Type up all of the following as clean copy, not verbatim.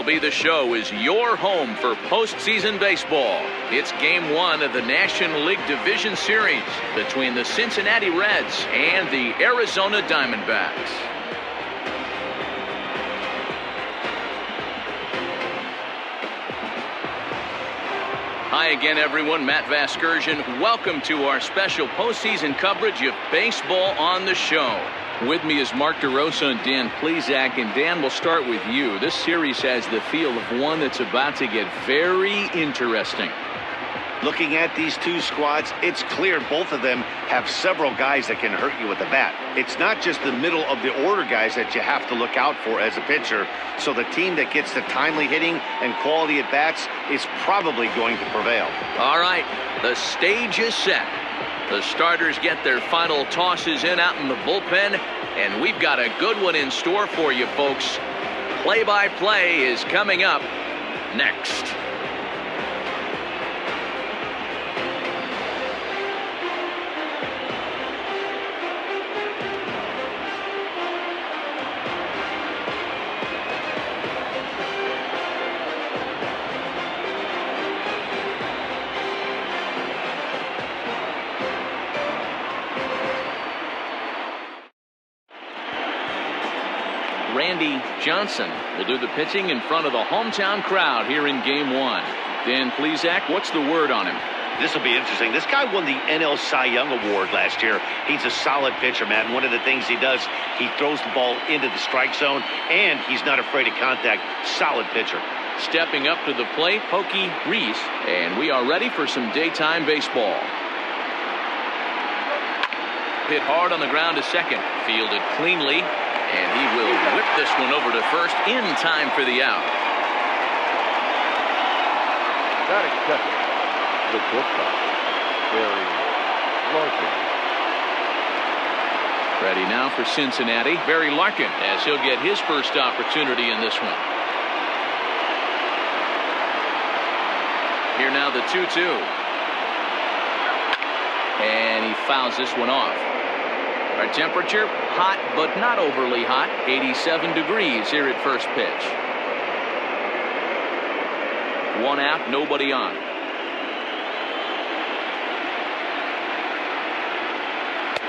MLB The Show is your home for postseason baseball. It's Game 1 of the National League Division Series between the Cincinnati Reds and the Arizona Diamondbacks. Hi again, everyone. Matt Vasgersian. Welcome to our special postseason coverage of Baseball on the Show. With me is Mark DeRosa and Dan Plesac. And Dan, we'll start with you. This series has the feel of one that's about to get very interesting. Looking at these two squads, it's clear both of them have several guys that can hurt you with the bat. It's not just the middle of the order guys that you have to look out for as a pitcher. So the team that gets the timely hitting and quality at bats is probably going to prevail. All right, the stage is set. The starters get their final tosses in out in the bullpen, and we've got a good one in store for you, folks. Play-by-play is coming up next. Randy Johnson will do the pitching in front of the hometown crowd here in Game 1. Dan Plesac, what's the word on him? This will be interesting. This guy won the NL Cy Young Award last year. He's a solid pitcher, man. One of the things he does, he throws the ball into the strike zone, and he's not afraid of contact. Solid pitcher. Stepping up to the plate, Pokey Reese, and we are ready for some daytime baseball. Hit hard on the ground to second. Fielded cleanly. And he will whip this one over to first in time for the out. Batting second, the shortstop, Barry Larkin. Ready now for Cincinnati, Barry Larkin, as he'll get his first opportunity in this one. Here now the 2-2. And he fouls this one off. Our temperature, hot but not overly hot, 87 degrees here at first pitch. One out, nobody on.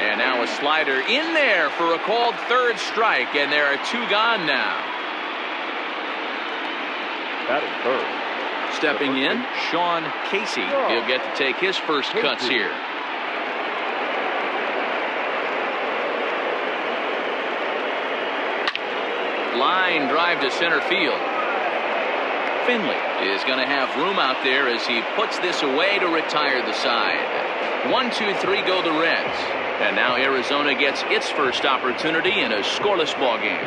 And now a slider in there for a called third strike, and there are two gone now. Batting third. Stepping in, Sean Casey. He'll get to take his first cuts here. Line drive to center field. Finley is going to have room out there as he puts this away to retire the side. 1-2-3 go the Reds. And now Arizona gets its first opportunity in a scoreless ball game.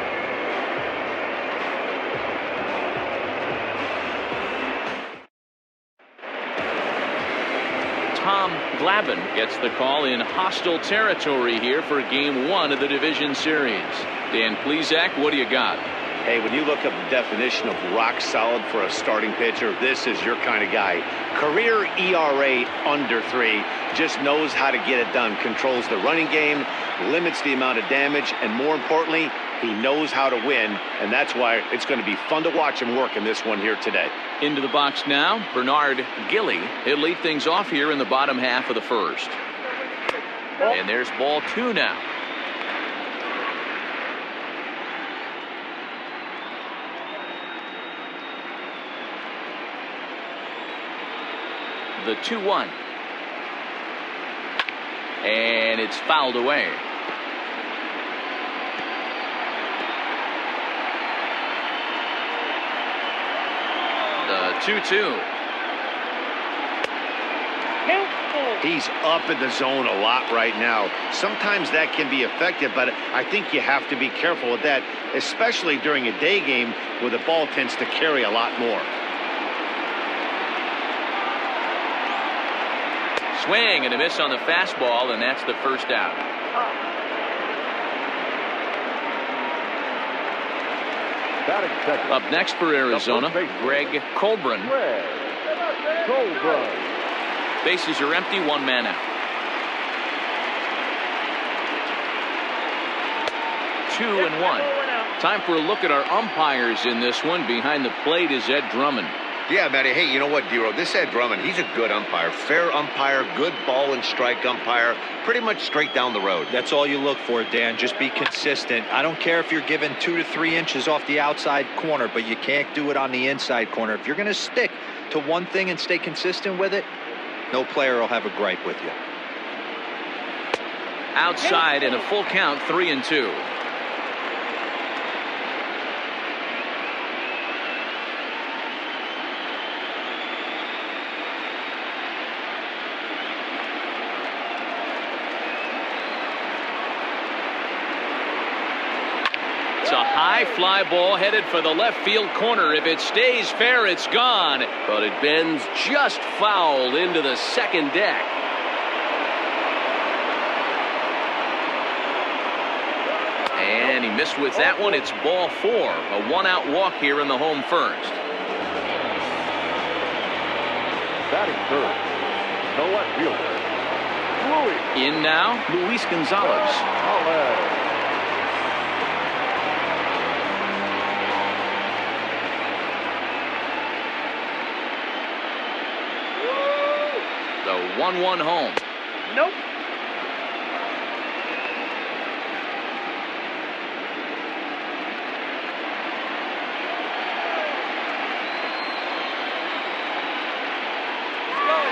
Tom Glavine gets the call in hostile territory here for Game 1 of the Division Series. Dan Plesac, what do you got? Hey, when you look up the definition of rock solid for a starting pitcher, this is your kind of guy. Career ERA under 3, just knows how to get it done, controls the running game, limits the amount of damage, and more importantly, he knows how to win, and that's why it's going to be fun to watch him work in this one here today. Into the box now, Bernard Gilly. He'll lead things off here in the bottom half of the first. And there's ball 2 now. The 2-1. And it's fouled away. The 2-2. He's up in the zone a lot right now. Sometimes that can be effective, but I think you have to be careful with that, especially during a day game where the ball tends to carry a lot more. Swing and a miss on the fastball, and that's the first out. Batting second. Up next for Arizona, Greg Colburn. Bases are empty, one man out. 2-1. Time for a look at our umpires in this one. Behind the plate is Ed Drummond. Yeah, Matty. Hey, you know what, Dero? This Ed Drummond, he's a good umpire. Fair umpire, good ball and strike umpire. Pretty much straight down the road. That's all you look for, Dan. Just be consistent. I don't care if you're given 2 to 3 inches off the outside corner, but you can't do it on the inside corner. If you're going to stick to one thing and stay consistent with it, no player will have a gripe with you. Outside and a full count, 3-2. It's a high fly ball headed for the left field corner. If it stays fair, it's gone. But it bends just foul into the second deck. And he missed with that one. It's ball 4. A 1-out walk here in the home first. Batting third, the left fielder, Luis. In now, Luis Gonzalez. The 1-1 home. Nope.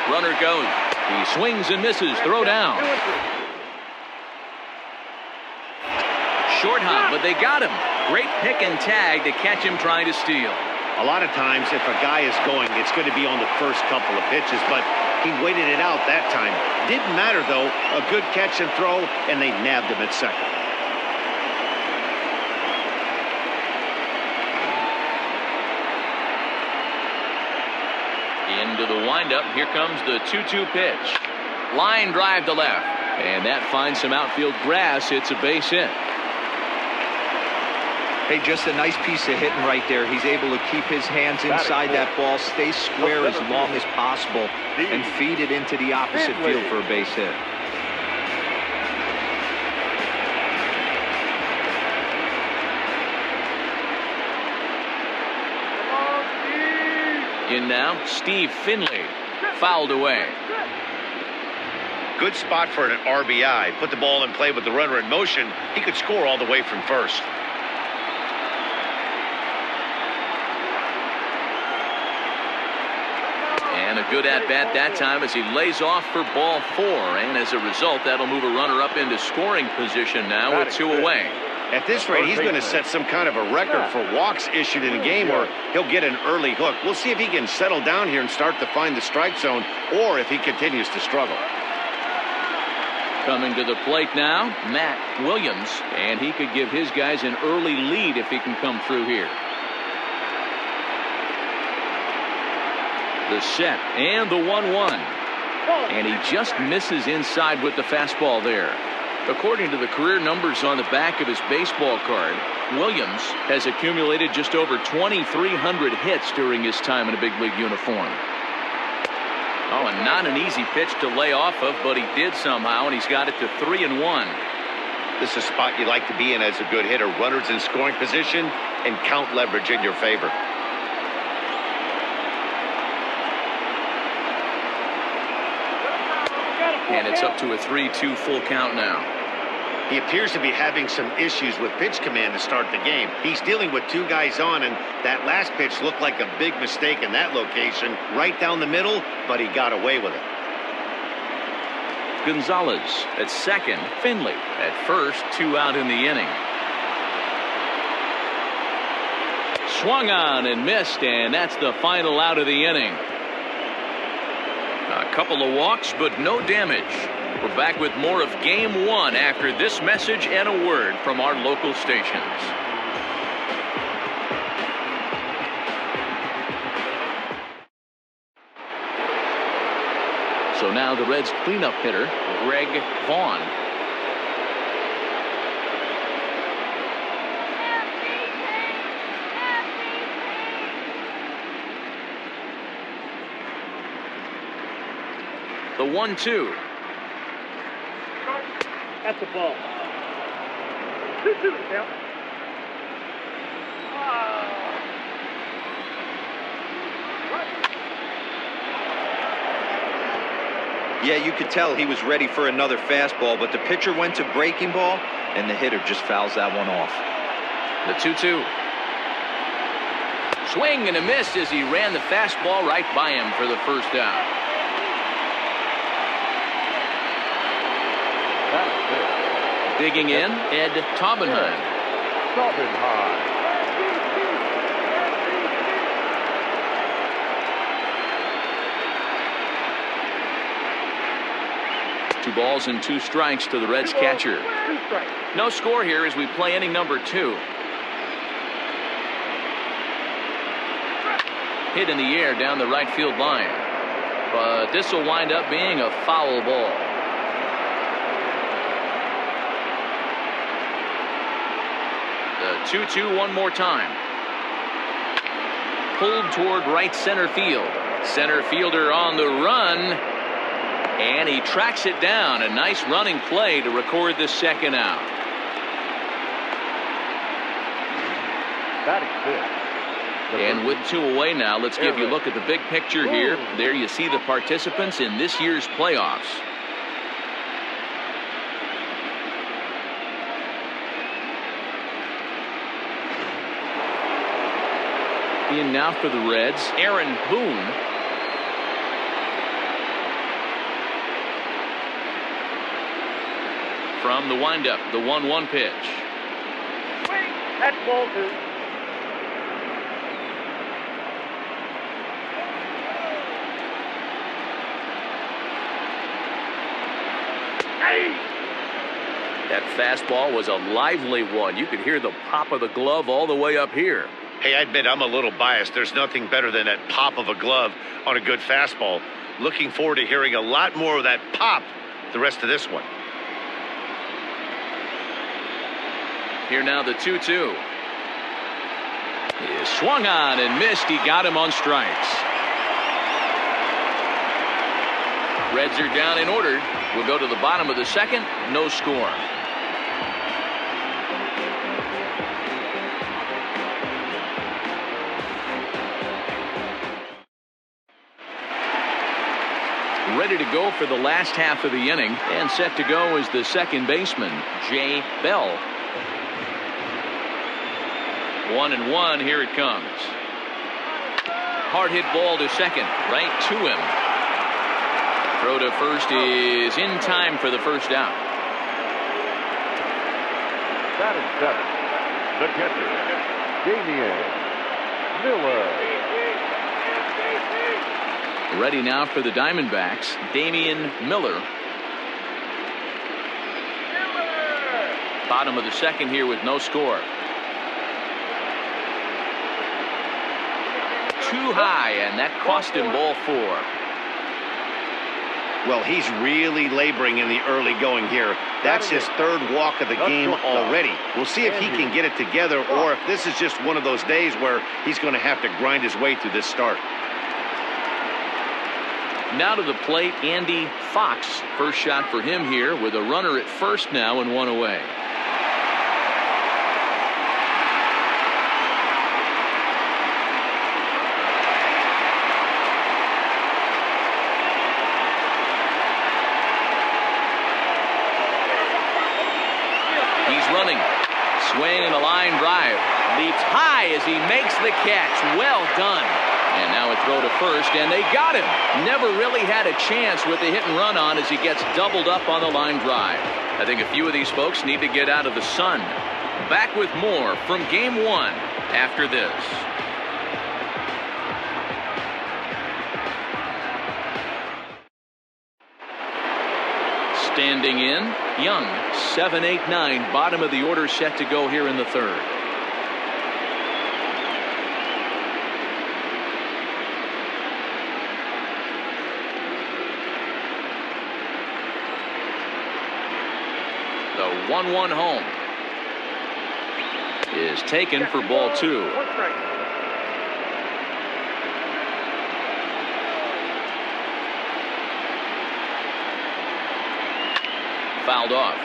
Runner goes. He swings and misses. Throw down. Short hop, but they got him. Great pick and tag to catch him trying to steal. A lot of times, if a guy is going, it's going to be on the first couple of pitches, but he waited it out that time. Didn't matter, though. A good catch and throw, and they nabbed him at second. Into the windup. Here comes the 2-2 pitch. Line drive to left. And that finds some outfield grass. It's a base hit. Hey, just a nice piece of hitting right there. He's able to keep his hands inside that ball, stay square as long as possible, and feed it into the opposite field for a base hit. In now, Steve Finley. Fouled away. Good spot for an RBI. Put the ball in play with the runner in motion. He could score all the way from first. And a good at-bat that time as he lays off for ball 4. And as a result, that'll move a runner up into scoring position now with 2 away. At this rate, he's going to set some kind of a record for walks issued in a game, or he'll get an early hook. We'll see if he can settle down here and start to find the strike zone, or if he continues to struggle. Coming to the plate now, Matt Williams, and he could give his guys an early lead if he can come through here. The set and the 1-1. And he just misses inside with the fastball there. According to the career numbers on the back of his baseball card, Williams has accumulated just over 2,300 hits during his time in a big league uniform. Oh, and not an easy pitch to lay off of, but he did somehow, and he's got it to 3-1. This is a spot you like to be in as a good hitter. Runners in scoring position and count leverage in your favor. And it's up to a 3-2 full count now. He appears to be having some issues with pitch command to start the game. He's dealing with 2 guys on, and that last pitch looked like a big mistake in that location, right down the middle, but he got away with it. Gonzalez at second, Finley at first, 2 out in the inning. Swung on and missed, and that's the final out of the inning. A couple of walks, but no damage. We're back with more of Game 1 after this message and a word from our local stations. So now the Reds' cleanup hitter, Greg Vaughn. The 1-2. That's the ball. 2-2 count. Yeah, you could tell he was ready for another fastball, but the pitcher went to breaking ball, and the hitter just fouls that one off. The 2-2. Swing and a miss as he ran the fastball right by him for the first out. Digging in, Ed Taubenheim. Two balls and 2 strikes to the Reds catcher. No score here as we play inning number 2. Hit in the air down the right field line. But this will wind up being a foul ball. The 2-2 one more time. Pulled toward right center field. Center fielder on the run. And he tracks it down. A nice running play to record the second out. Batting fifth. And with 2 away now, let's give you a look at the big picture here. There you see the participants in this year's playoffs. In now for the Reds, Aaron Boone. From the windup, the 1-1 pitch. That's ball 2. That fastball was a lively one. You could hear the pop of the glove all the way up here. Hey, I admit I'm a little biased. There's nothing better than that pop of a glove on a good fastball. Looking forward to hearing a lot more of that pop the rest of this one. Here now the 2-2. He is swung on and missed. He got him on strikes. Reds are down and ordered. We'll go to the bottom of the second. No score. Ready to go for the last half of the inning, and set to go is the second baseman, Jay Bell. 1-1, here it comes. Hard hit ball to second, right to him. Throw to first is in time for the first out. Batting seventh, the catcher, Damian Miller. Ready now for the Diamondbacks, Damian Miller. Bottom of the second here with no score. Too high, and that cost him ball 4. Well, he's really laboring in the early going here. That's his 3rd walk of the game already. We'll see if he can get it together, or if this is just one of those days where he's going to have to grind his way through this start. Now to the plate, Andy Fox. First shot for him here with a runner at first now and 1 away. He's running. Swing and a line drive. Leaps high as he makes the catch. Well done. And now a throw to first, and they got him. Never really had a chance with the hit and run on as he gets doubled up on the line drive. I think a few of these folks need to get out of the sun. Back with more from Game 1 after this. Standing in, Young, 7-8-9, bottom of the order set to go here in the 3rd. The 1-1 home is taken for ball 2. Fouled off.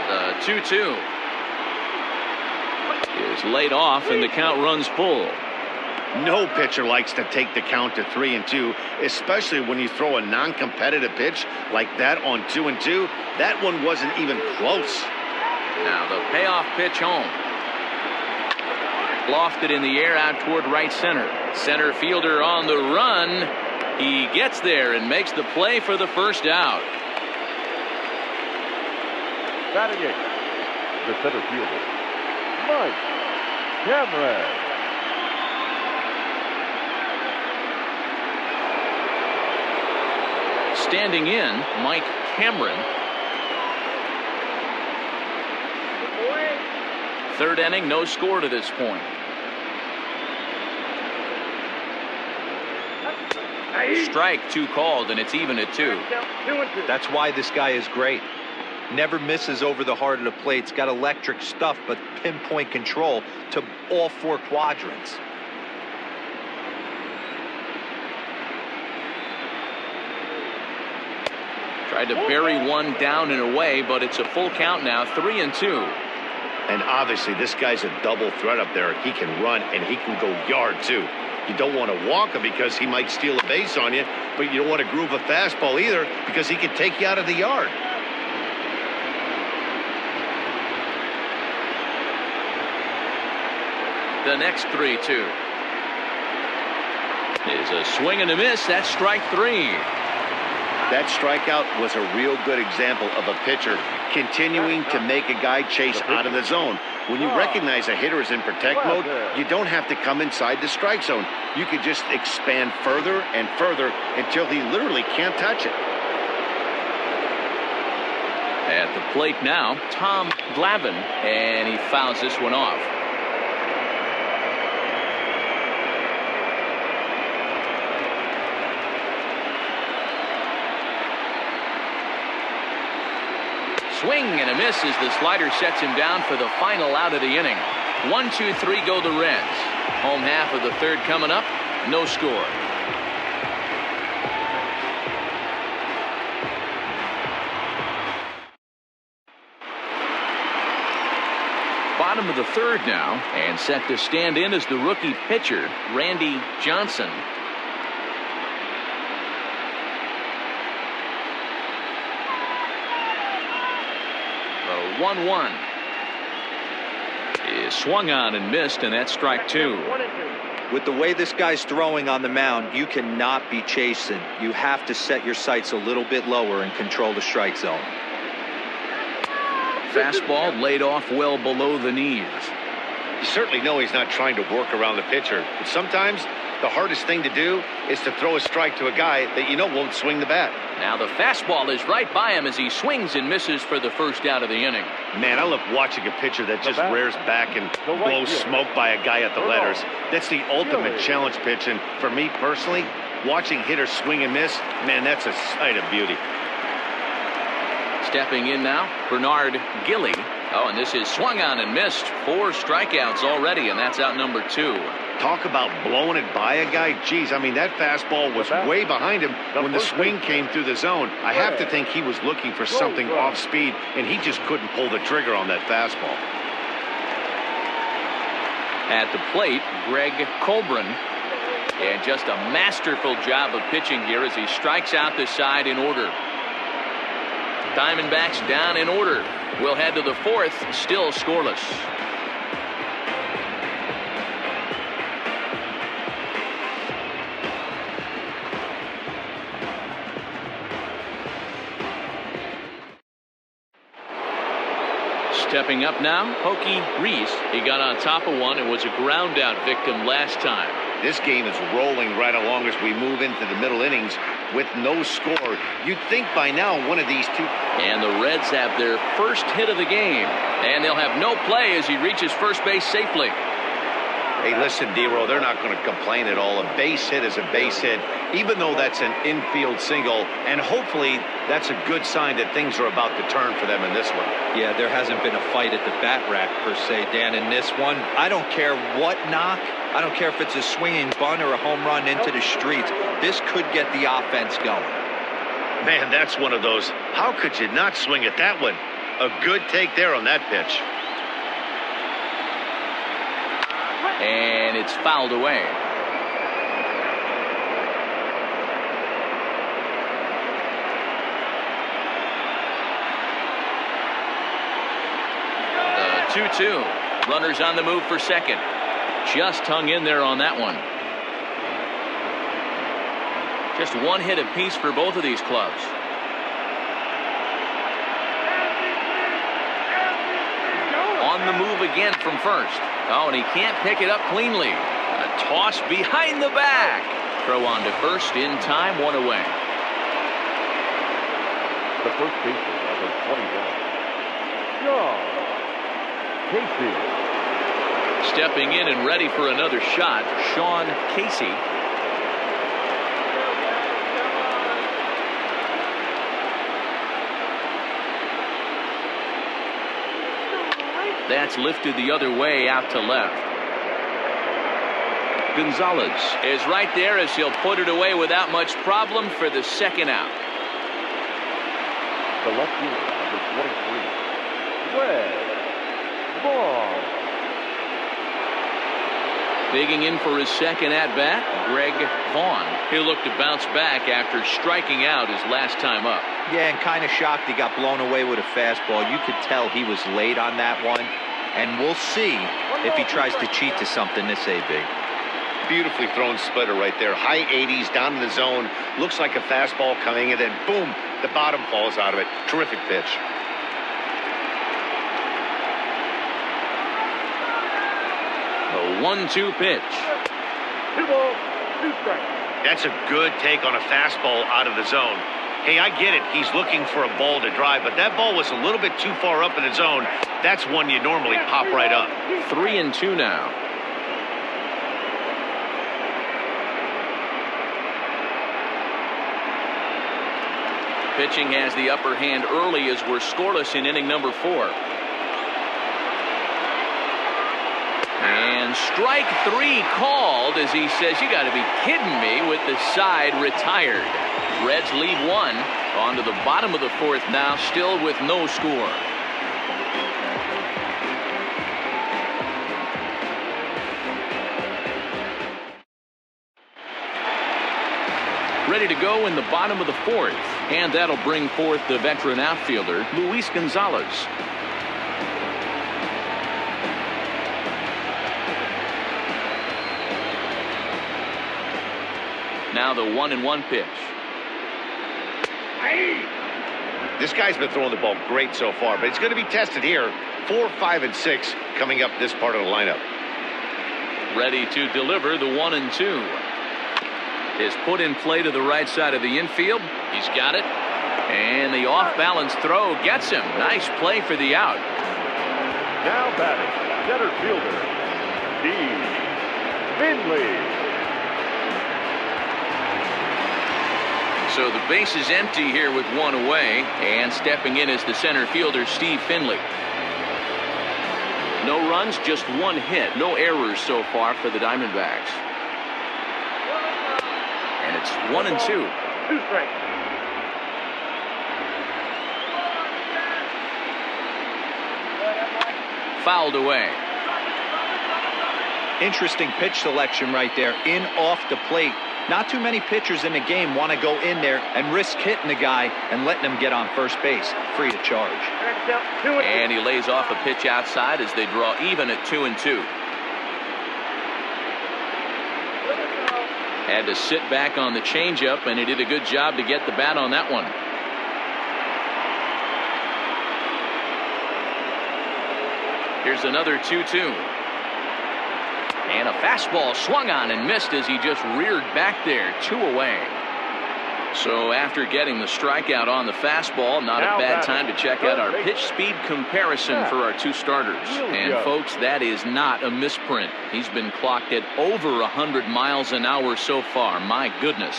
The 2-2. is laid off, and the count runs full. No pitcher likes to take the count to 3-2, especially when you throw a non-competitive pitch like that on 2-2. That one wasn't even close. Now the payoff pitch home. Lofted in the air out toward right center. Center fielder on the run. He gets there and makes the play for the first out. Batting eighth, the center fielder, Mike Cameron. Standing in, Mike Cameron. Third inning, no score to this point. Strike two called, and it's even at 2. That's why this guy is great. Never misses over the heart of the plate. He's got electric stuff, but pinpoint control to all 4 quadrants. Tried to bury one down and away, but it's a full count now, 3-2. And obviously, this guy's a double threat up there. He can run, and he can go yard, too. You don't want to walk him because he might steal a base on you, but you don't want to groove a fastball either because he could take you out of the yard. The next 3-2 is a swing and a miss. That's strike 3. That strikeout was a real good example of a pitcher continuing to make a guy chase out of the zone. When you recognize a hitter is in protect mode, you don't have to come inside the strike zone. You could just expand further and further until he literally can't touch it. At the plate now, Tom Glavine, and he fouls this one off. Swing and a miss as the slider sets him down for the final out of the inning. 1-2-3 go the Reds. Home half of the third coming up. No score. Bottom of the third now, and set to stand in as the rookie pitcher, Randy Johnson. 1-1 is swung on and missed, and that's strike 2. With the way this guy's throwing on the mound, you cannot be chasing. You have to set your sights a little bit lower and control the strike zone. Fastball laid off well below the knees. You certainly know he's not trying to work around the pitcher, but sometimes the hardest thing to do is to throw a strike to a guy that you know won't swing the bat. Now the fastball is right by him as he swings and misses for the first out of the inning. Man, I love watching a pitcher that just rears back and blows smoke by a guy at the letters. That's the ultimate challenge pitch, and for me personally, watching hitters swing and miss, man, that's a sight of beauty. Stepping in now, Bernard Gilly. Oh, and this is swung on and missed. 4 strikeouts already, and that's out number 2. Talk about blowing it by a guy. Geez, I mean, that fastball was way behind him when the swing came through the zone. I have to think he was looking for something off speed, and he just couldn't pull the trigger on that fastball. At the plate, Greg Colburn. And just a masterful job of pitching here as he strikes out the side in order. Diamondbacks down in order. We'll head to the 4th, still scoreless. Stepping up now, Pokey Reese. He got on top of one and was a ground out victim last time. This game is rolling right along as we move into the middle innings with no score. You'd think by now one of these two. And the Reds have their first hit of the game. And they'll have no play as he reaches first base safely. Hey, listen, D-Roll, they're not going to complain at all. A base hit is a base hit, even though that's an infield single. And hopefully that's a good sign that things are about to turn for them in this one. Yeah, there hasn't been a fight at the bat rack, per se, Dan, in this one. I don't care what knock. I don't care if it's a swinging bunt or a home run into the streets. This could get the offense going. Man, that's one of those. How could you not swing at that one? A good take there on that pitch. And it's fouled away. The 2-2. Runners on the move for second. Just hung in there on that one. Just one hit apiece for both of these clubs. On the move again from first. Oh, and he can't pick it up cleanly. A toss behind the back. Throw on to first in time, one away. The first baseman, number 21, John Casey. Stepping in and ready for another shot, Sean Casey. That's lifted the other way out to left. Gonzalez is right there as he'll put it away without much problem for the second out. The left fielder, number 23, Greg Vaughn. Digging in for his second at-bat, Greg Vaughn. He'll look to bounce back after striking out his last time up. Yeah, and kind of shocked he got blown away with a fastball. You could tell he was late on that one. And we'll see if he tries to cheat to something this AB. Beautifully thrown splitter right there. High 80s down in the zone. Looks like a fastball coming in, and boom, the bottom falls out of it. Terrific pitch. A 1-2 pitch. 2 balls, 2 strikes. That's a good take on a fastball out of the zone. Hey, I get it. He's looking for a ball to drive, but that ball was a little bit too far up in the zone. That's one you normally pop right up. 3-2 now. Pitching has the upper hand early as we're scoreless in inning number 4. And strike 3 called as he says, you got to be kidding me, with the side retired. Reds lead 1 on to the bottom of the 4th now, still with no score. Ready to go in the bottom of the 4th, and that'll bring forth the veteran outfielder, Luis Gonzalez. Now the 1-1 pitch. This guy's been throwing the ball great so far, but it's going to be tested here. 4, 5, and 6 coming up this part of the lineup. Ready to deliver the 1-2. Is put in play to the right side of the infield. He's got it. And the off-balance throw gets him. Nice play for the out. Now batting, center fielder, Steve Finley. So the base is empty here with 1 away, and stepping in is the center fielder, Steve Finley. No runs, just 1 hit. No errors so far for the Diamondbacks. And it's 1-2. 2 strikes. Fouled away. Interesting pitch selection right there, in off the plate. Not too many pitchers in the game want to go in there and risk hitting the guy and letting him get on first base, free to charge. And he lays off a pitch outside as they draw even at 2-2. Had to sit back on the changeup, and he did a good job to get the bat on that one. Here's another 2-2. And a fastball swung on and missed as he just reared back there. 2 away. So after getting the strikeout on the fastball, not a bad time to check out our pitch speed comparison for our 2 starters. And folks, that is not a misprint. He's been clocked at over 100 miles an hour so far. My goodness.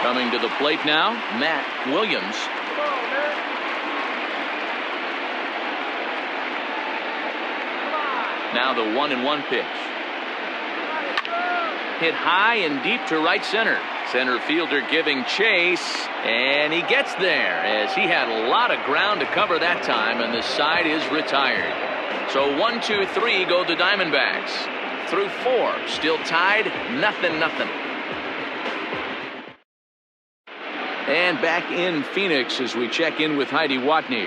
Coming to the plate now, Matt Williams. Now the 1-1 pitch. Hit high and deep to right center. Center fielder giving chase, and he gets there as he had a lot of ground to cover that time, and the side is retired. So 1, 2, 3 go the Diamondbacks. Through 4, still tied, 0-0. And back in Phoenix as we check in with Heidi Watney.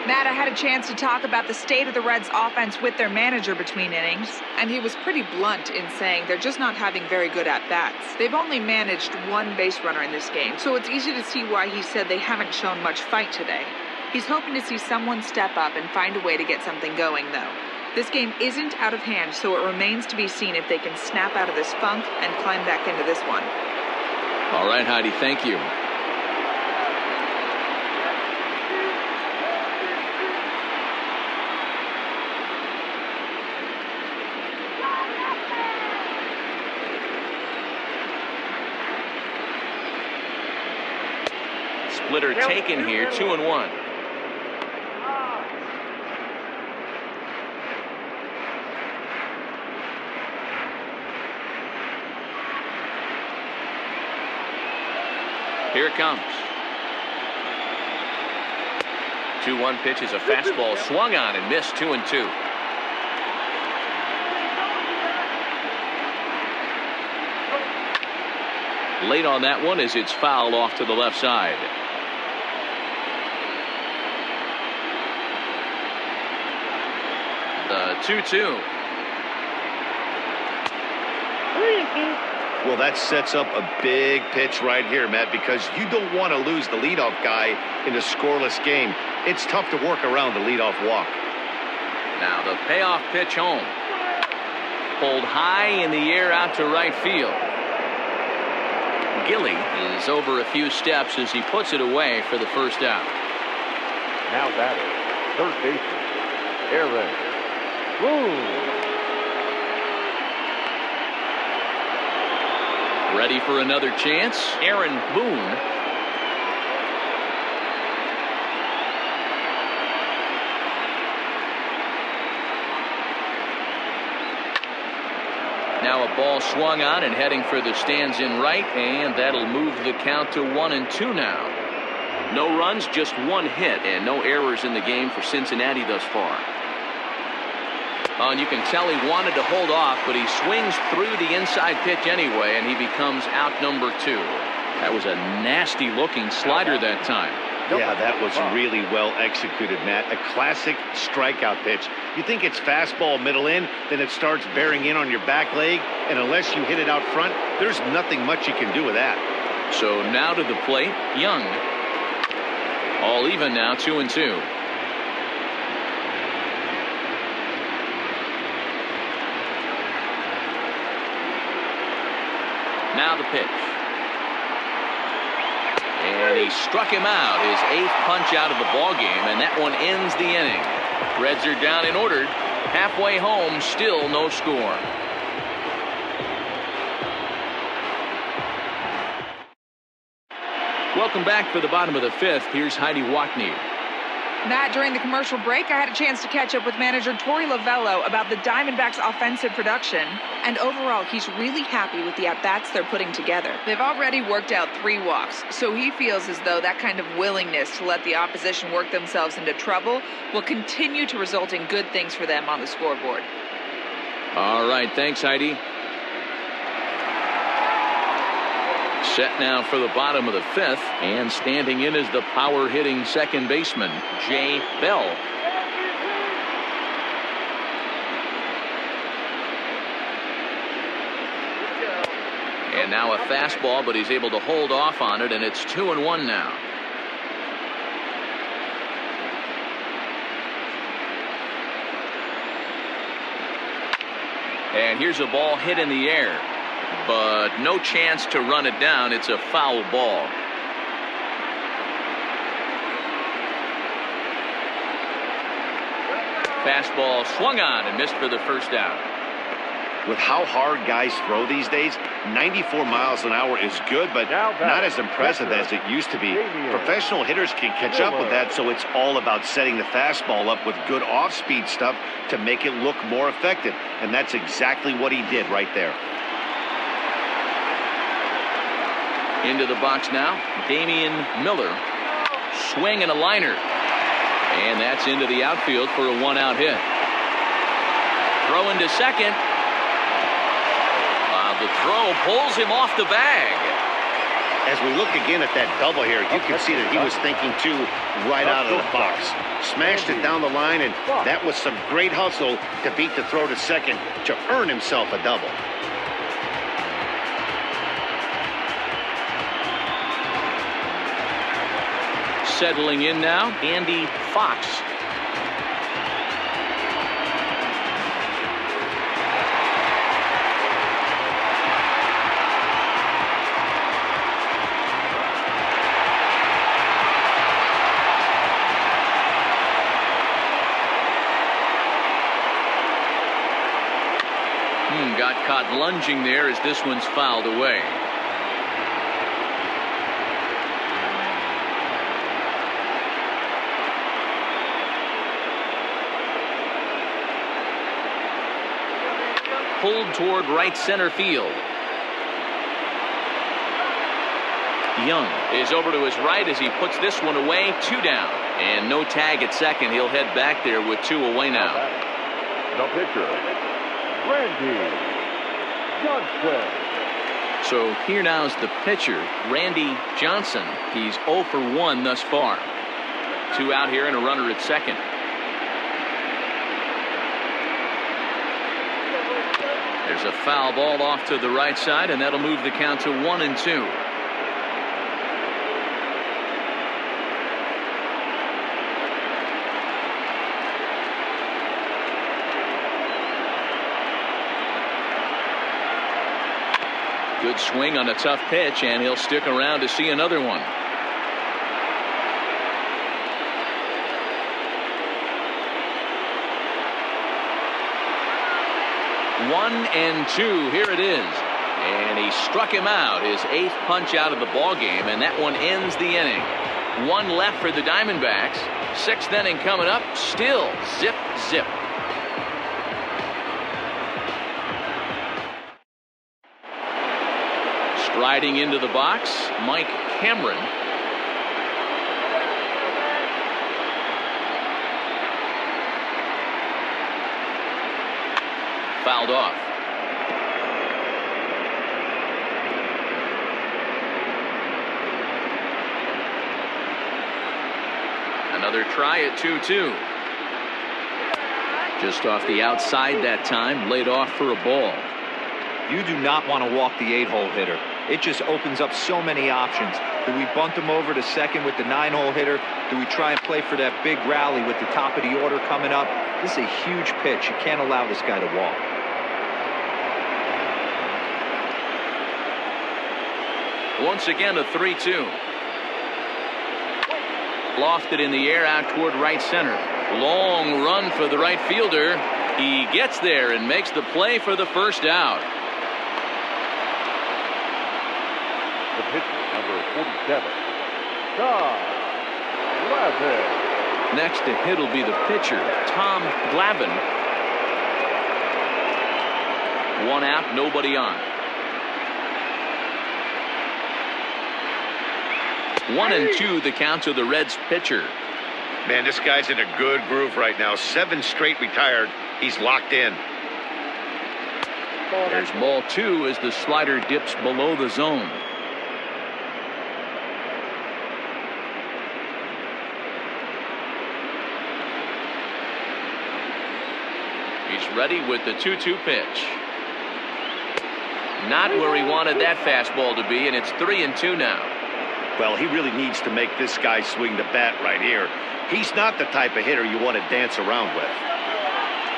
Matt, I had a chance to talk about the state of the Reds offense with their manager between innings, and he was pretty blunt in saying they're just not having very good at-bats. They've only managed 1 base runner in this game, so it's easy to see why he said they haven't shown much fight today. He's hoping to see someone step up and find a way to get something going, though. This game isn't out of hand, so it remains to be seen if they can snap out of this funk and climb back into this one. All right, Heidi, thank you. Splitter taken here, 2-1. Here it comes. 2-1 pitch is a fastball swung on and missed, 2-2. Late on that one as it's fouled off to the left side. The 2-2. Well, that sets up a big pitch right here, Matt, because you don't want to lose the leadoff guy in a scoreless game. It's tough to work around the leadoff walk. Now the payoff pitch home. Pulled high in the air out to right field. Gilly is over a few steps as he puts it away for the first out. Now batting, third baseman, Aaron Boone. Ready for another chance, Aaron Boone. Now a ball swung on and heading for the stands in right, and that'll move the count to 1-2 now. No runs, just 1 hit, and no errors in the game for Cincinnati thus far. And you can tell he wanted to hold off, but he swings through the inside pitch anyway, and he becomes out number 2. That was a nasty-looking slider that time. Yeah, that was really well executed, Matt. A classic strikeout pitch. You think it's fastball middle in, then it starts bearing in on your back leg, and unless you hit it out front, there's nothing much you can do with that. So now to the plate, Young. All even now, 2-2. Now the pitch. And he struck him out, his 8th punch out of the ball game, and that one ends the inning. Reds are down and ordered. Halfway home, still no score. Welcome back for the bottom of the 5th. Here's Heidi Watney. Matt, during the commercial break, I had a chance to catch up with manager Torey Lovello about the Diamondbacks' offensive production. And overall, he's really happy with the at-bats they're putting together. They've already worked out 3 walks, so he feels as though that kind of willingness to let the opposition work themselves into trouble will continue to result in good things for them on the scoreboard. All right, thanks, Heidi. Set now for the bottom of the 5th, and standing in is the power-hitting second baseman, Jay Bell. And now a fastball, but he's able to hold off on it, and it's 2-1 now. And here's a ball hit in the air, but no chance to run it down. It's a foul ball. Fastball swung on and missed for the first out. With how hard guys throw these days, 94 miles an hour is good, but not as impressive as it used to be. Professional hitters can catch up with that, so it's all about setting the fastball up with good off-speed stuff to make it look more effective, and that's exactly what he did right there. Into the box now, Damian Miller. Swing and a liner. And that's into the outfield for a 1-out hit. Throw into second. The throw pulls him off the bag. As we look again at that double here, you can see that he was thinking too right out of the box. Smashed it down the line, and that was some great hustle to beat the throw to second to earn himself a double. Settling in now, Andy Fox. Got caught lunging there as this one's fouled away. Pulled toward right center field. Young is over to his right as he puts this one away. 2 down. And no tag at second. He'll head back there with 2 away now. The pitcher, Randy Johnson. So here now is the pitcher, Randy Johnson. He's 0 for 1 thus far. 2 out here and a runner at second. There's a foul ball off to the right side, and that'll move the count to 1-2. Good swing on a tough pitch, and he'll stick around to see another one. One and 2. Here it is. And he struck him out. His 8th punch out of the ball game, and that one ends the inning. 1 left for the Diamondbacks. 6th inning coming up. Still zip, zip. Striding into the box, Mike Cameron. Fouled off. Another try at 2-2. Just off the outside that time, laid off for a ball. You do not want to walk the 8-hole hitter. It just opens up so many options. Do we bunt him over to second with the 9-hole hitter? Do we try and play for that big rally with the top of the order coming up? This is a huge pitch. You can't allow this guy to walk. Once again, a 3-2. Lofted in the air out toward right center. Long run for the right fielder. He gets there and makes the play for the first out. The pitcher, number 47, Tom Glavine. Next to hit will be the pitcher, Tom Glavine. 1 out, nobody on. 1-2 the count to the Reds pitcher. Man, this guy's in a good groove right now. 7 straight retired. He's locked in. There's ball 2 as the slider dips below the zone. He's ready with the 2-2 pitch. Not where he wanted that fastball to be, and it's 3-2 now. Well, he really needs to make this guy swing the bat right here. He's not the type of hitter you want to dance around with.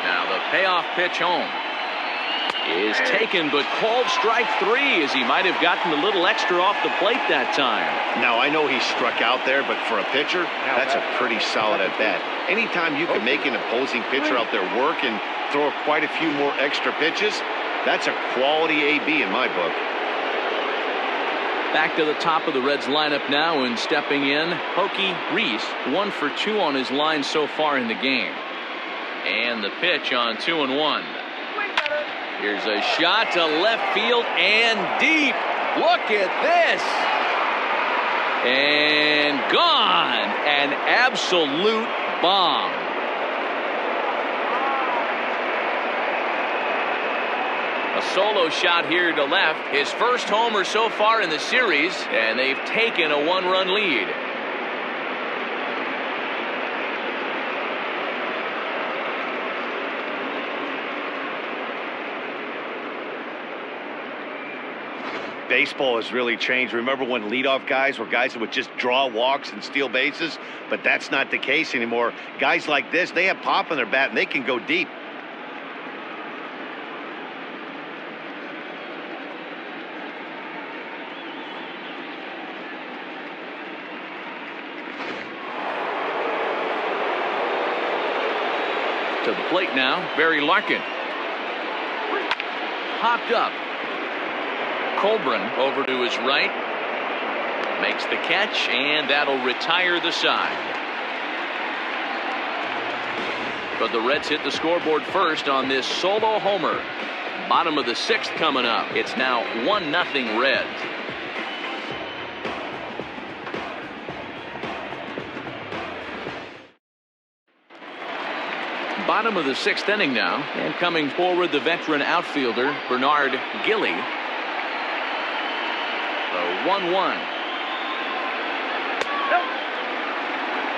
Now the payoff pitch home is taken, but called strike 3 as he might have gotten a little extra off the plate that time. Now, I know he struck out there, but for a pitcher, that's a pretty solid at bat. Anytime you can make an opposing pitcher out there work and throw quite a few more extra pitches, that's a quality AB in my book. Back to the top of the Reds lineup now, and stepping in, Pokey Reese, 1 for 2 on his line so far in the game. And the pitch on 2-1. Here's a shot to left field and deep. Look at this. And gone. An absolute bomb. solo shot here to left. His first homer so far in the series, and they've taken a one-run lead. Baseball has really changed. Remember when leadoff guys were guys that would just draw walks and steal bases? But that's not the case anymore. Guys like this, they have pop in their bat and they can go deep. To the plate now, Barry Larkin. Hopped up. Colburn over to his right. Makes the catch, and that'll retire the side. But the Reds hit the scoreboard first on this solo homer. Bottom of the 6th coming up. It's now 1-0 Reds. Bottom of the 6th inning now, and coming forward the veteran outfielder Bernard Gilly. The 1-1.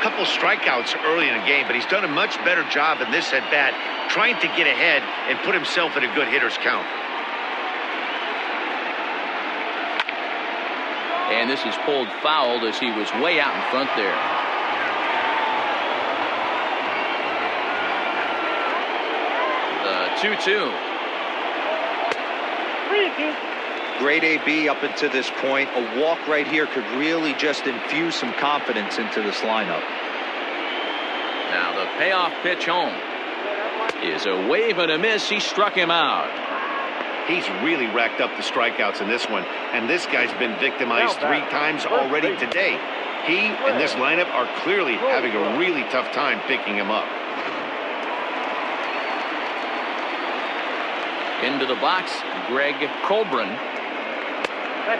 Couple strikeouts early in the game, but he's done a much better job in this at bat trying to get ahead and put himself in a good hitter's count. And this is pulled foul as he was way out in front there. The 2-2. Great AB up until this point. A walk right here could really just infuse some confidence into this lineup. Now the payoff pitch home is a wave and a miss. He struck him out. He's really racked up the strikeouts in this one, and this guy's been victimized 3 times already today. He and this lineup are clearly having a really tough time picking him up. Into the box, Greg Colburn.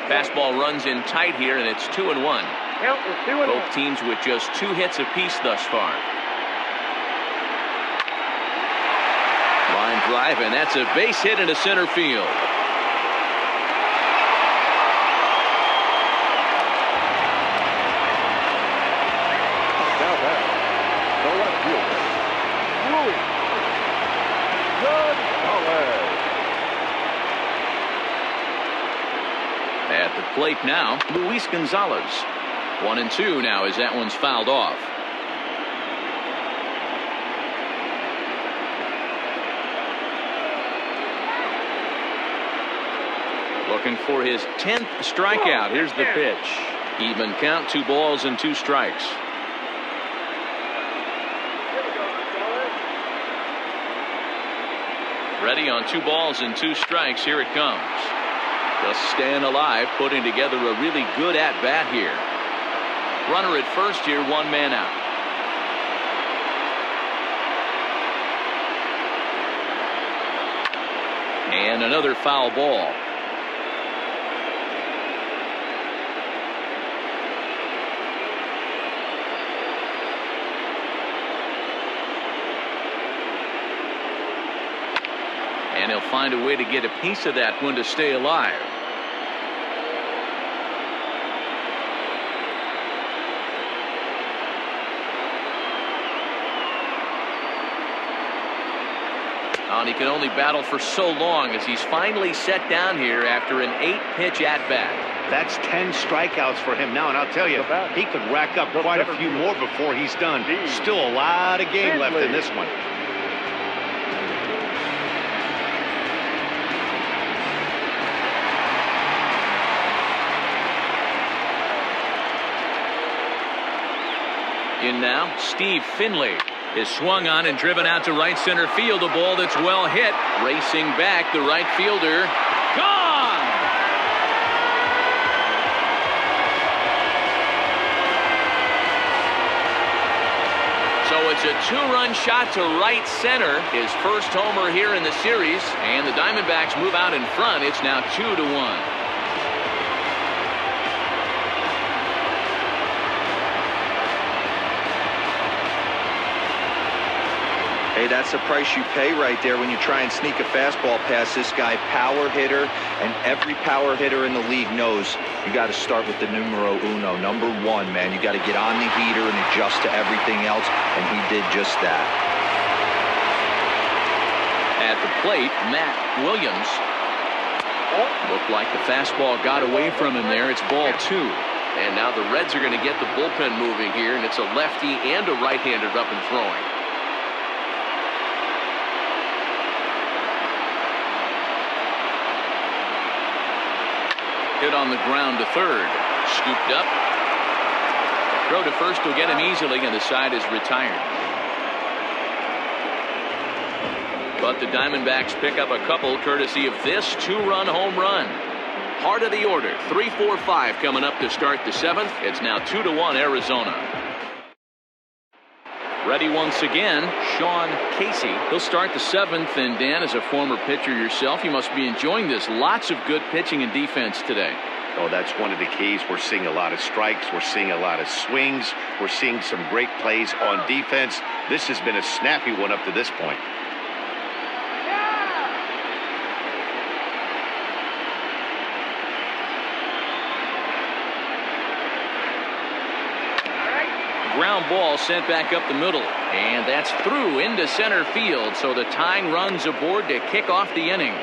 Fastball runs in tight here, and it's 2-1. Both teams with just 2 hits apiece thus far. Line drive, and that's a base hit into center field. Now back, the left fielder, Louis Gonzalez. At the plate now, Luis Gonzalez. 1-2 now as that one's fouled off. Looking for his 10th strikeout. Here's the pitch. Even count, 2 balls and 2 strikes. Ready on 2 balls and 2 strikes. Here it comes. Just staying alive, putting together a really good at-bat here. Runner at first here, 1 man out. And another foul ball. And he'll find a way to get a piece of that one to stay alive. And he can only battle for so long as he's finally set down here after an 8-pitch at-bat. That's 10 strikeouts for him now, and I'll tell you, he could rack up quite a few more before he's done. Still a lot of game left in this one. In now, Steve Finley is swung on and driven out to right center field. A ball that's well hit. Racing back, the right fielder. Gone! So it's a 2-run shot to right center. His first homer here in the series. And the Diamondbacks move out in front. It's now 2-1. Hey, that's the price you pay right there when you try and sneak a fastball past this guy. Power hitter, and every power hitter in the league knows you got to start with the numero uno, number one, man. You got to get on the heater and adjust to everything else, and he did just that. At the plate, Matt Williams. Looked like the fastball got away from him there. It's ball 2. And now the Reds are going to get the bullpen moving here, and it's a lefty and a right-hander up and throwing. Hit on the ground to third. Scooped up. Throw to first will get him easily, and the side is retired. But the Diamondbacks pick up a couple courtesy of this 2-run home run. Heart of the order, 3-4-5 coming up to start the 7th. It's now 2-1 Arizona. Ready once again, Sean Casey. He'll start the 7th, and Dan, as a former pitcher yourself, you must be enjoying this. Lots of good pitching and defense today. Oh, that's one of the keys. We're seeing a lot of strikes. We're seeing a lot of swings. We're seeing some great plays on defense. This has been a snappy one up to this point. Ground ball sent back up the middle, and that's through into center field, so the tying run's aboard to kick off the inning.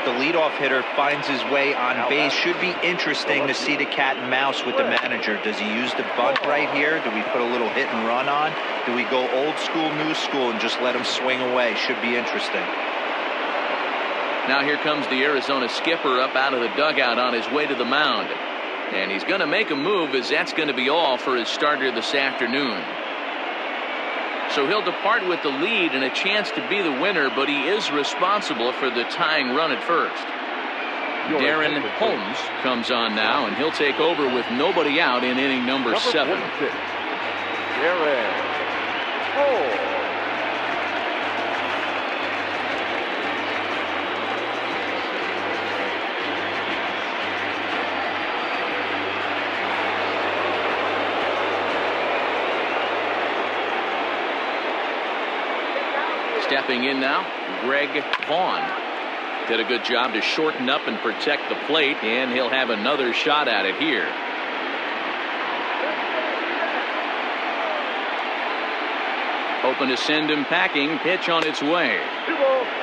The leadoff hitter finds his way on base. Should be interesting to see the cat and mouse with the manager. Does he use the bunt right here? Do we put a little hit and run on? Do we go old school, new school, and just let him swing away? Should be interesting. Now here comes the Arizona skipper up out of the dugout on his way to the mound. And he's going to make a move, as that's going to be all for his starter this afternoon. So he'll depart with the lead and a chance to be the winner, but he is responsible for the tying run at first. Darren Holmes comes on now, and he'll take over with nobody out in inning number 7. Darren Holmes. Stepping in now, Greg Vaughn. Did a good job to shorten up and protect the plate, and he'll have another shot at it here. Hoping to send him packing. Pitch on its way.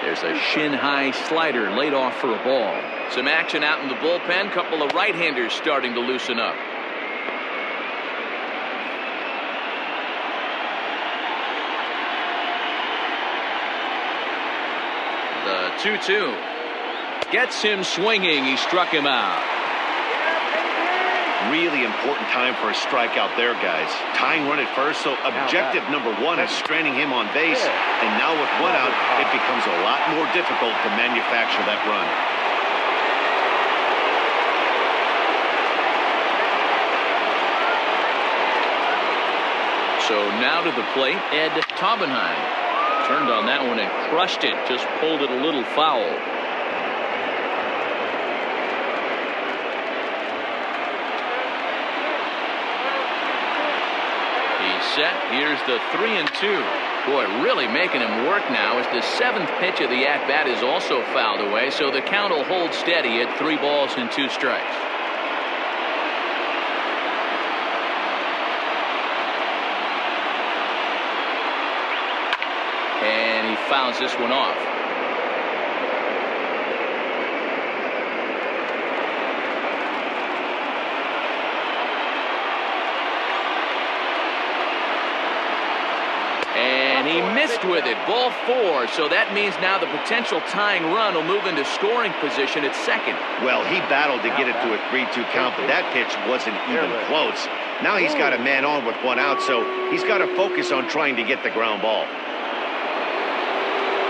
There's a shin-high slider laid off for a ball. Some action out in the bullpen. Couple of right-handers starting to loosen up. The 2-2 gets him swinging. He struck him out. Really important time for a strikeout there, guys. Tying run at first, so objective number 1 is stranding him on base. And now with 1 out, it becomes a lot more difficult to manufacture that run. So now to the plate, Ed Taubenheim. Turned on that one and crushed it. Just pulled it a little foul. He's set. Here's the 3-2. Boy, really making him work now as the 7th pitch of the at-bat is also fouled away. So the count will hold steady at 3 balls and 2 strikes. And he fouls this one off. And he missed with it. Ball 4. So that means now the potential tying run will move into scoring position at second. Well, he battled to get it to a 3-2 count, but that pitch wasn't even close. Now he's got a man on with 1 out, so he's got to focus on trying to get the ground ball.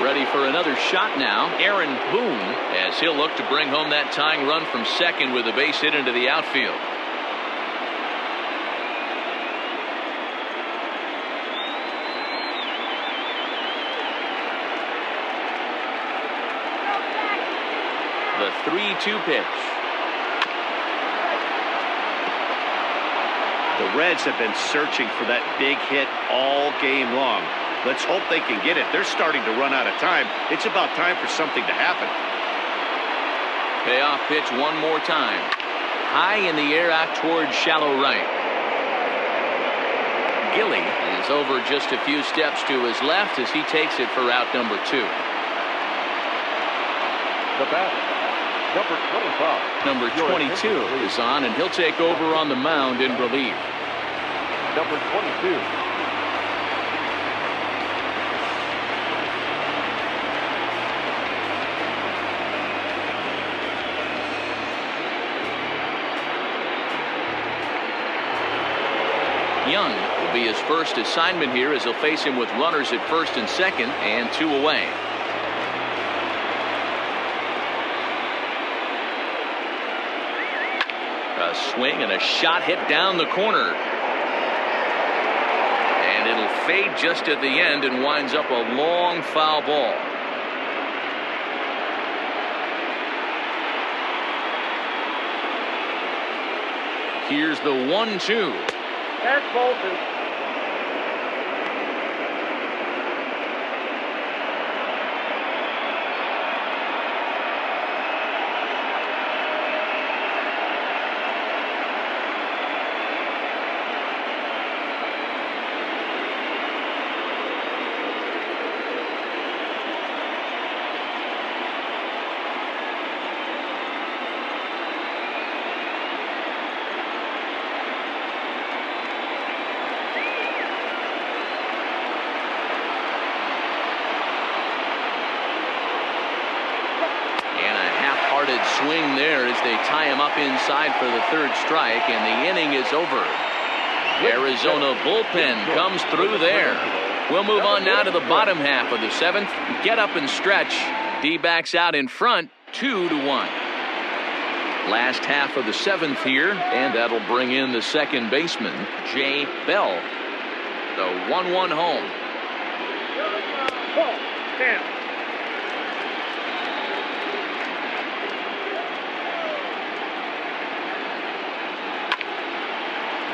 Ready for another shot now, Aaron Boone, as he'll look to bring home that tying run from second with a base hit into the outfield. The 3-2 pitch. The Reds have been searching for that big hit all game long. Let's hope they can get it. They're starting to run out of time. It's about time for something to happen. Payoff pitch one more time. High in the air out towards shallow right. Gilly is over just a few steps to his left as he takes it for out number 2. The batter, number 25. Number 22 is on, and he'll take over on the mound in relief. Number 22. Young will be his first assignment here as he'll face him with runners at first and second and 2 away. A swing and a shot hit down the corner. And it'll fade just at the end and winds up a long foul ball. Here's the 1-2. That's Bolton. Swing there as they tie him up inside for the 3rd strike, and the inning is over. Arizona bullpen comes through there. We'll move on now to the bottom half of the 7th. Get up and stretch. D-backs out in front, 2-1. Last half of the 7th here, and that'll bring in the second baseman, Jay Bell. The 1-1 home.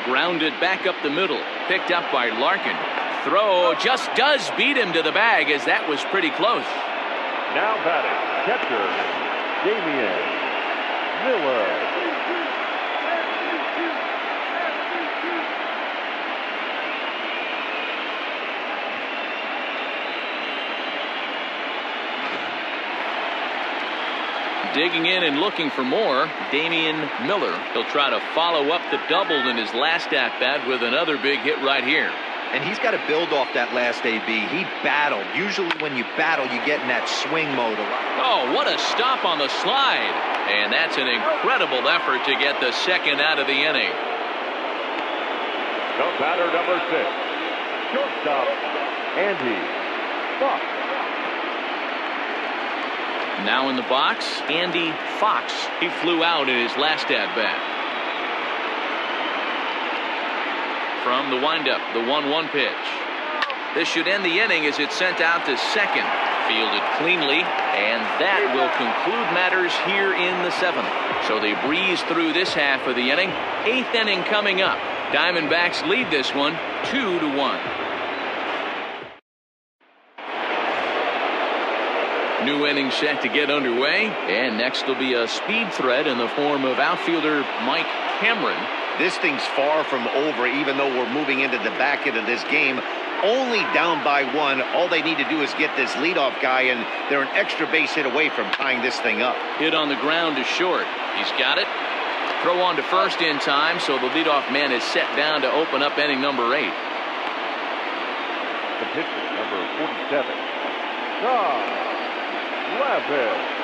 Grounded back up the middle, picked up by Larkin. Throw just does beat him to the bag, as that was pretty close. Now batting, catcher, Damian Miller. Digging in and looking for more, Damian Miller. He'll try to follow up the double in his last at-bat with another big hit right here. And he's got to build off that last AB. He battled. Usually when you battle, you get in that swing mode a lot. Oh, what a stop on the slide. And that's an incredible effort to get the second out of the inning. The batter, number 6, shortstop, Andy Fox. Now in the box, Andy Fox. He flew out in his last at-bat. From the windup, the 1-1 pitch. This should end the inning as it's sent out to second. Fielded cleanly, and that will conclude matters here in the 7th. So they breeze through this half of the inning. 8th inning coming up. Diamondbacks lead this one 2-1. New inning set to get underway, and next will be a speed threat in the form of outfielder Mike Cameron. This thing's far from over, even though we're moving into the back end of this game. Only down by 1. All they need to do is get this leadoff guy, and they're an extra base hit away from tying this thing up. Hit on the ground to short. He's got it. Throw on to first in time, so the leadoff man is set down to open up inning number 8. The pitcher, number 47, John Lavin.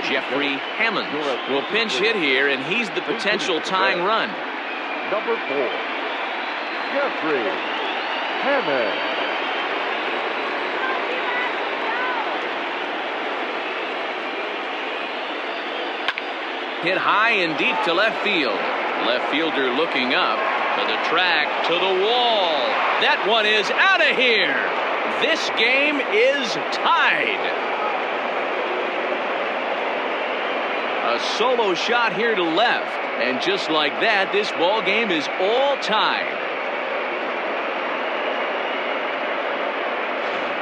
Jeffrey Hammonds will pinch hit here, and he's the potential tying run. Number 4, Jeffrey Hammonds. Hit high and deep to left field. Left fielder looking up to the track, to the wall. That one is out of here. This game is tied. A solo shot here to left, and just like that, this ball game is all tied.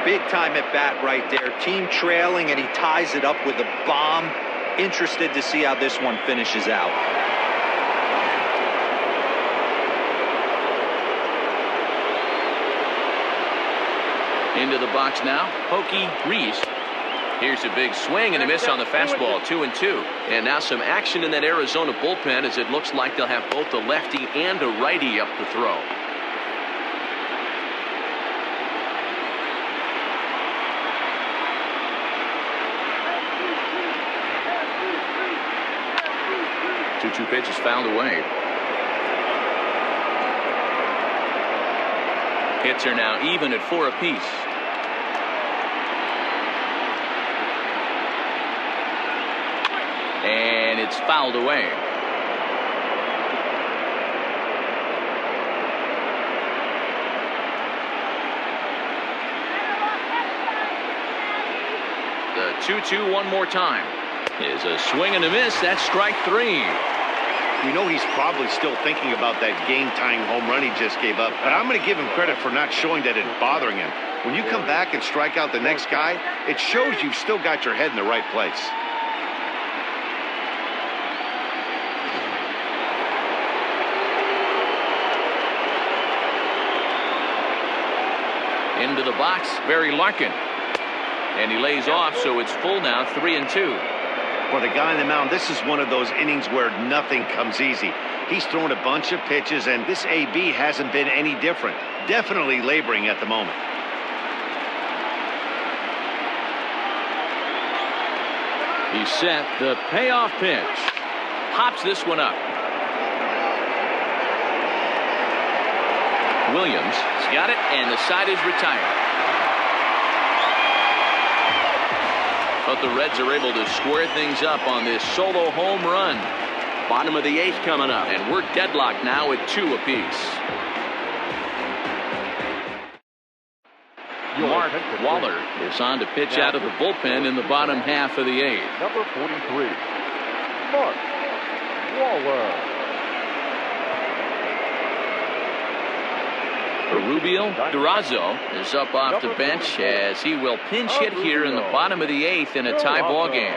Big time at bat right there. Team trailing, and he ties it up with a bomb. Interested to see how this one finishes out. Into the box now, Pokey Reese. Here's a big swing and a miss on the fastball, 2-2. And now some action in that Arizona bullpen, as it looks like they'll have both a lefty and a righty up to throw. Two pitches fouled away. Hits are now even at 4 apiece. And it's fouled away. The 2-2 one more time. Is a swing and a miss. That's strike 3. You know he's probably still thinking about that game-tying home run he just gave up, but I'm going to give him credit for not showing that it's bothering him. When you come back and strike out the next guy, it shows you've still got your head in the right place. Into the box, Barry Larkin. And he lays off, so it's full now, 3-2. For the guy on the mound, this is one of those innings where nothing comes easy. He's thrown a bunch of pitches, and this AB hasn't been any different. Definitely laboring at the moment. He's set. The payoff pitch. Pops this one up. Williams has got it, and the side is retired. But the Reds are able to square things up on this solo home run. Bottom of the 8th coming up, and we're deadlocked now at 2 apiece. Mark Waller is on to pitch out of the bullpen in the bottom half of the 8th. Number 43, Mark Waller. Rubio Durazo is up off the bench as he will pinch hit here in the bottom of the 8th in a tie ball game.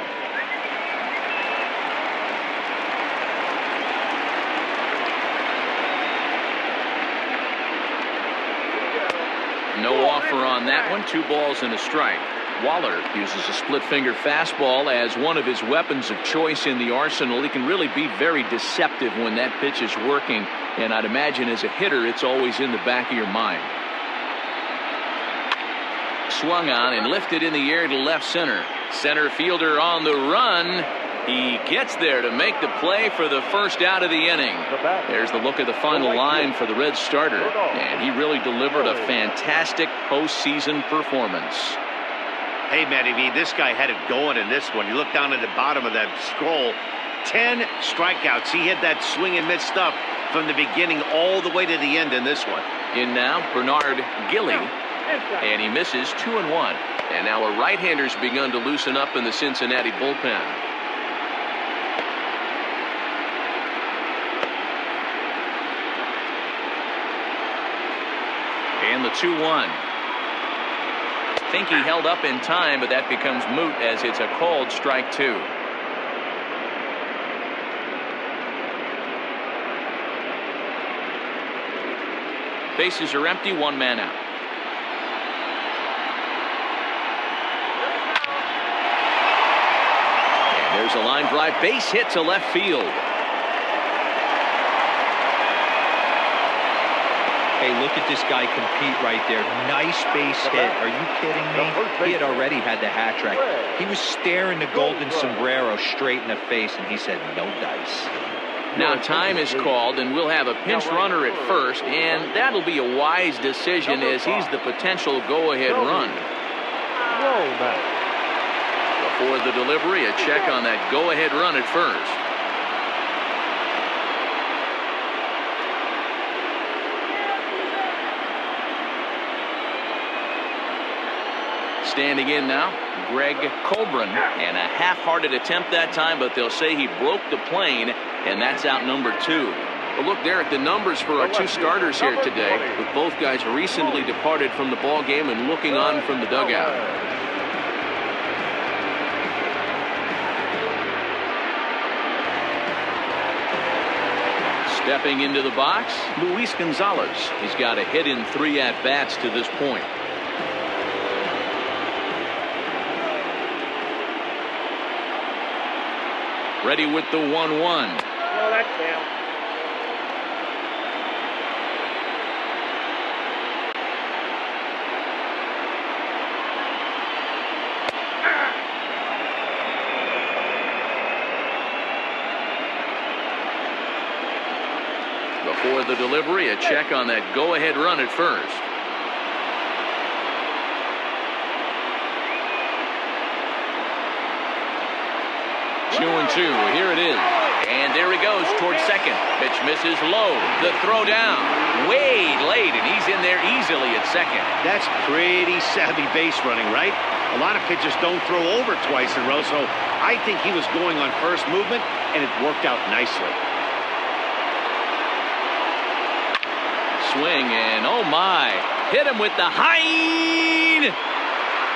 No offer on that one. 2 balls and a strike. Waller uses a split finger fastball as one of his weapons of choice in the arsenal. He can really be very deceptive when that pitch is working, and I'd imagine as a hitter it's always in the back of your mind. Swung on and lifted in the air to left center. Center fielder on the run. He gets there to make the play for the first out of the inning. There's the look at the final line for the Reds starter, and he really delivered a fantastic postseason performance. Hey, Matty V, this guy had it going in this one. You look down at the bottom of that scroll, 10 strikeouts. He hit that swing and miss stuff from the beginning all the way to the end in this one. In now, Bernard Gilly, and he misses 2-1. And now a right-hander's begun to loosen up in the Cincinnati bullpen. And the 2-1. I think he held up in time, but that becomes moot as it's a called strike 2. Bases are empty, 1 man out. And there's a line drive, base hit to left field. Hey, look at this guy compete right there. Nice base hit. Are you kidding me? He had already had the hat trick. He was staring the golden sombrero straight in the face, and he said, no dice. Now time is called, and we'll have a pinch runner at first, and that'll be a wise decision as he's the potential go-ahead run. Before the delivery, a check on that go-ahead run at first. Standing in now, Greg Colburn, and a half-hearted attempt that time, but they'll say he broke the plane, and that's out number 2. A look there at the numbers for our two starters here today, with both guys recently departed from the ball game and looking on from the dugout. Stepping into the box, Luis Gonzalez. He's got a hit in 3 at-bats to this point. Ready with the 1-1. No, that's down. Before the delivery, a check on that go-ahead run at first. Two and two. Here it is. And there he goes towards second. Pitch misses low. The throw down. Way late, and he's in there easily at second. That's pretty savvy base running, right? A lot of pitchers don't throw over twice in a row, so I think he was going on first movement, and it worked out nicely. Swing, and oh my. Hit him with the high.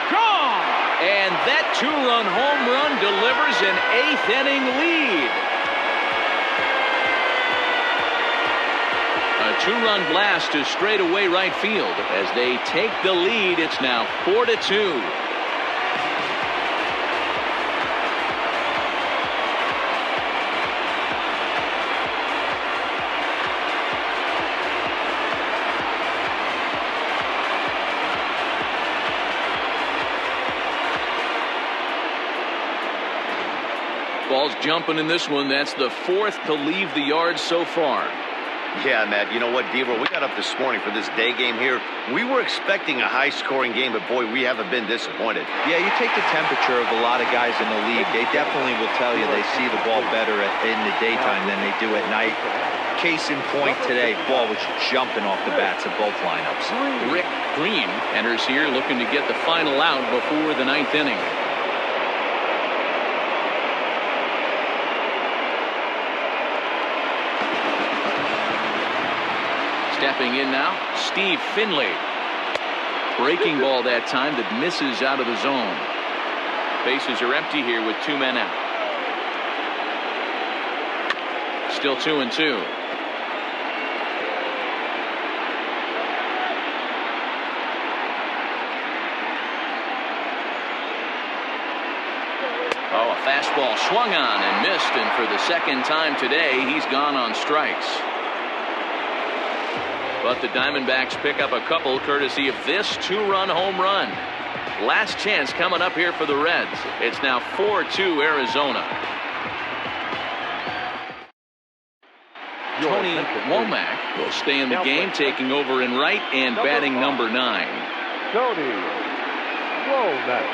Gone! And that 2-run home run delivers an 8th inning lead. A 2-run blast to straightaway right field. As they take the lead, it's now 4-2. Ball's jumping in this one. That's the 4th to leave the yard so far. Yeah, Matt, you know what, Deaver? We got up this morning for this day game here. We were expecting a high-scoring game, but, boy, we haven't been disappointed. Yeah, you take the temperature of a lot of guys in the league. They definitely will tell you they see the ball better in the daytime than they do at night. Case in point today, ball was jumping off the bats of both lineups. Rick Green enters here looking to get the final out before the 9th inning. Stepping in now, Steve Finley. Breaking ball that time that misses out of the zone. Bases are empty here with 2 men out. Still 2-2. Oh, a fastball swung on and missed, and for the second time today, he's gone on strikes. But the Diamondbacks pick up a couple courtesy of this 2-run home run. Last chance coming up here for the Reds. It's now 4-2 Arizona. Tony Womack will stay in the game, taking over in right and batting number 9. Tony Womack.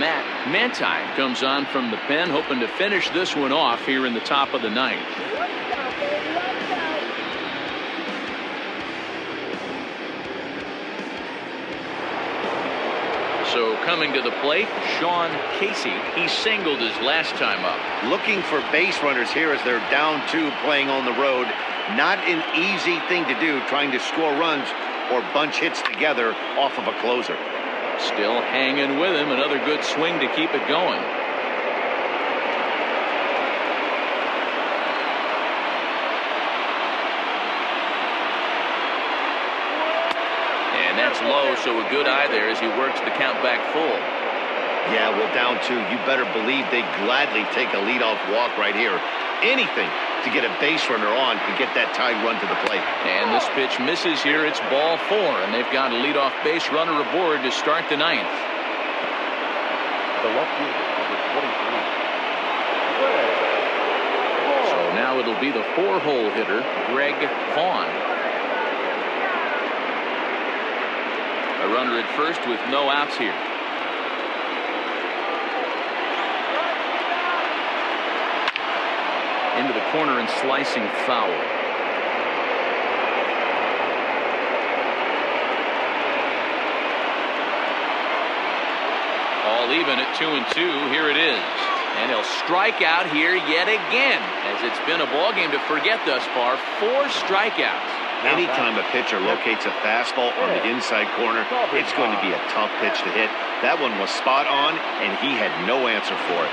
Matt Manti comes on from the pen, hoping to finish this one off here in the top of the 9th. So coming to the plate, Sean Casey. He singled his last time up. Looking for base runners here as they're down 2 playing on the road. Not an easy thing to do, trying to score runs or bunch hits together off of a closer. Still hanging with him. Another good swing to keep it going. That's low, so a good eye there as he works the count back full. Yeah, well, down 2, you better believe they gladly take a leadoff walk right here. Anything to get a base runner on and get that tied run to the plate. And this pitch misses here. It's ball 4, and they've got a leadoff base runner aboard to start the 9th. The left fielder, number 23. So now it'll be the 4-hole hitter, Greg Vaughn. A runner at first with no outs here. Into the corner and slicing foul. All even at 2-2. Here it is. And he'll strike out here yet again, as it's been a ball game to forget thus far. 4 strikeouts. Anytime a pitcher locates a fastball on the inside corner, it's going to be a tough pitch to hit. That one was spot on, and he had no answer for it.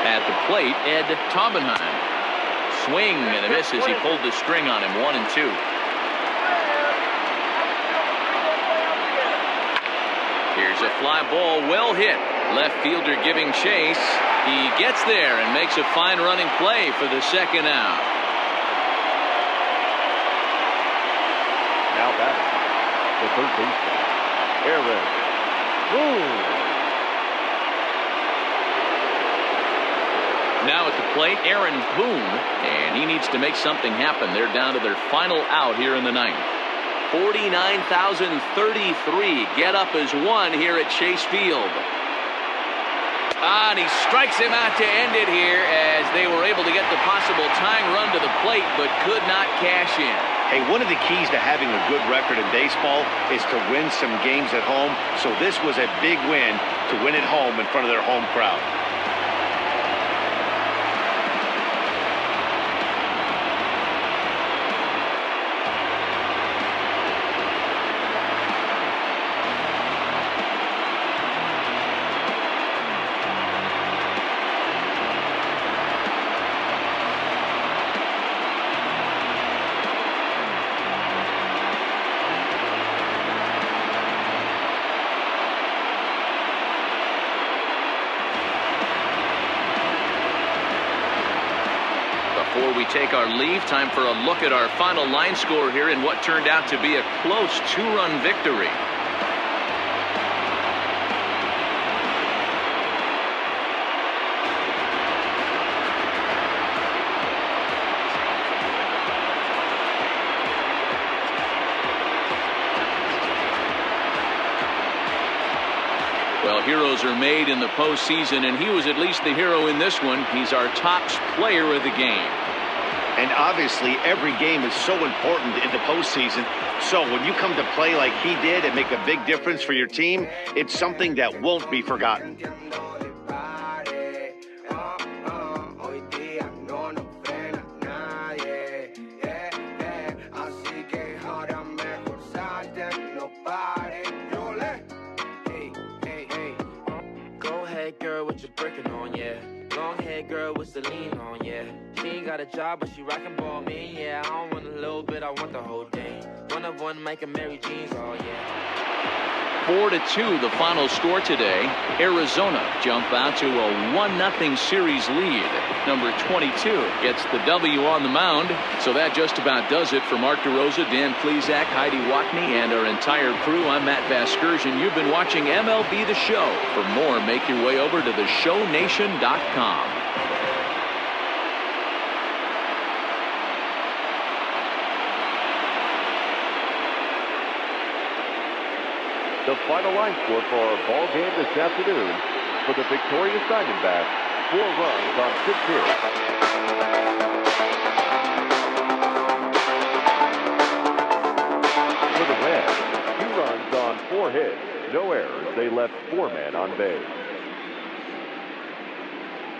At the plate, Ed Taubenheim. Swing and a miss as he pulled the string on him. 1-2. Here's a fly ball, well hit. Left fielder giving chase. He gets there and makes a fine running play for the second out. Now batting, the third baseman, Aaron Boone. Now at the plate, Aaron Boone, and he needs to make something happen. They're down to their final out here in the ninth. 49,033 get up as one here at Chase Field. And he strikes him out to end it here as they were able to get the possible tying run to the plate but could not cash in. Hey, one of the keys to having a good record in baseball is to win some games at home. So this was a big win to win at home in front of their home crowd. Before we take our leave, time for a look at our final line score here in what turned out to be a close 2-run victory. Well, heroes are made in the postseason, and he was at least the hero in this one. He's our top player of the game. And obviously, every game is so important in the postseason. So when you come to play like he did and make a big difference for your team, it's something that won't be forgotten. Girl, what you breaking on, yeah. Long hair girl with the lean on, yeah. She ain't got a job, but she rockin' ball me, yeah. I don't want a little bit, I want the whole thing. One of one making Mary Jeans, oh yeah. 4-2 the final score today. Arizona jump out to a 1-0 series lead. Number 22 gets the W on the mound. So that just about does it for Mark DeRosa, Dan Plesac, Heidi Watney, and our entire crew. I'm Matt Vasgersian. You've been watching MLB The Show. For more, make your way over to theshownation.com. The final line score for our ball game this afternoon: for the victorious Diamondbacks, 4 runs on 6 hits. For the Reds, 2 runs on 4 hits, no errors. They left 4 men on base.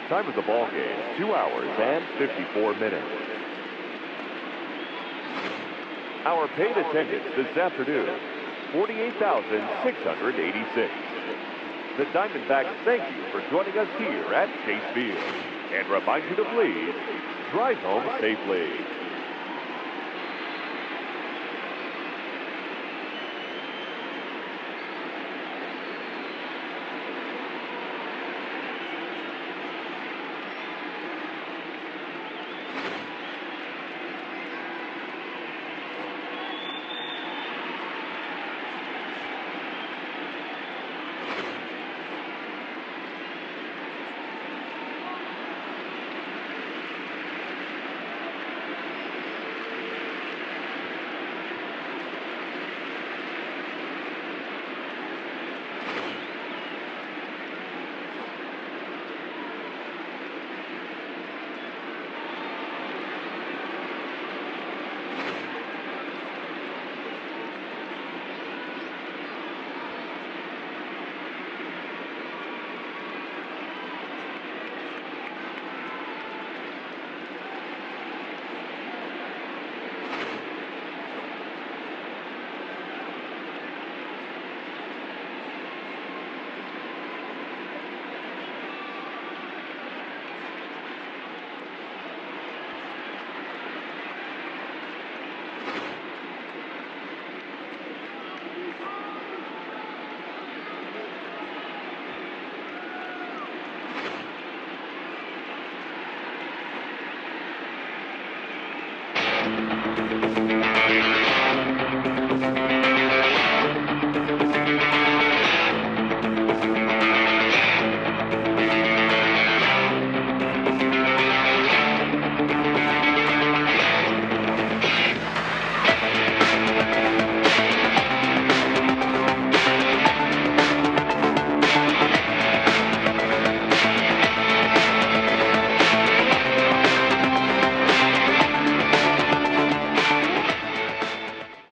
Time of the ball game: 2 hours and 54 minutes. Our paid attendance this afternoon: 48,686. The Diamondbacks thank you for joining us here at Chase Field and remind you to please drive home safely.